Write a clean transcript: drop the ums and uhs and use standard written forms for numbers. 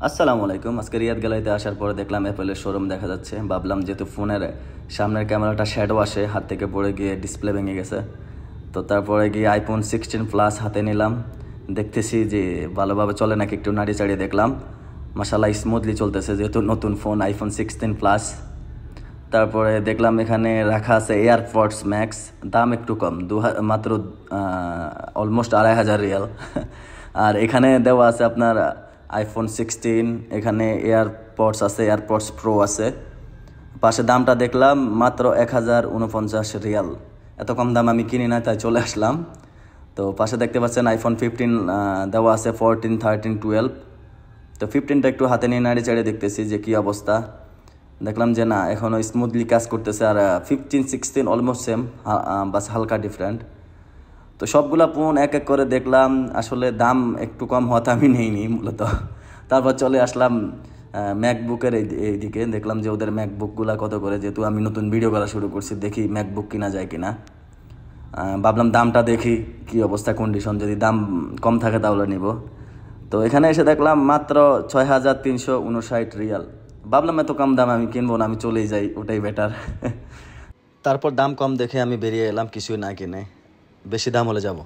আসসালামু আলাইকুম। আজকে রিয়াদ গ্যালারিতে আসার পরে দেখলাম অ্যাপেলের শোরুম দেখা যাচ্ছে। ভাবলাম যেহেতু ফোনের সামনের ক্যামেরাটা শ্যাডো আসে, হাত থেকে পড়ে গিয়ে ডিসপ্লে ভেঙে গেছে, তো তারপরে গিয়ে আইফোন 16 প্লাস হাতে নিলাম। দেখতেছি যে ভালোভাবে চলে নাকি, একটু নাড়ি চাড়িয়ে দেখলাম, মাশাআল্লাহ স্মুথলি চলতেছে যেহেতু নতুন ফোন আইফোন 16 প্লাস। তারপরে দেখলাম এখানে রাখা আছে এয়ারপডস ম্যাক্স, দাম একটু কম, মাত্র অলমোস্ট 2,500 রিয়াল। আর এখানে দেওয়া আছে আপনার আইফোন 16, এখানে এয়ারপডস আছে, এয়ারপডস প্রো আছে। পাশে দামটা দেখলাম মাত্র 1,049 রিয়াল। এত কম দাম আমি কিনি না, তাই চলে আসলাম। তো পাশে দেখতে পাচ্ছেন আইফোন 15 দেওয়া আছে, 14, 13, 12। তো 15টা একটু হাতে নিয়ে নাড়ি চাড়িয়ে দেখতেছি যে কী অবস্থা। দেখলাম যে না, এখনও স্মুথলি কাজ করতেছে। আর 15, 16 অলমোস্ট সেম, বাস হালকা ডিফারেন্ট। তো সবগুলা ফোন এক এক করে দেখলাম, আসলে দাম একটু কম হওয়াতে আমি নেইনি মূলত। তারপর চলে আসলাম ম্যাকবুকের এইদিকে, দেখলাম যে ওদের ম্যাকবুকগুলা কত করে, যেহেতু আমি নতুন ভিডিও করা শুরু করছি, দেখি ম্যাকবুক কিনা যায় কিনা। ভাবলাম দামটা দেখি কি অবস্থা, কন্ডিশন, যদি দাম কম থাকে তাহলে নিব। তো এখানে এসে দেখলাম মাত্র 6,359 রিয়াল। ভাবলাম এত কম দাম আমি কিনবো না, আমি চলেই যাই, ওটাই বেটার। তারপর দাম কম দেখে আমি বেরিয়ে এলাম, কিছুই না কিনে। বেশি দাম হলে যাব।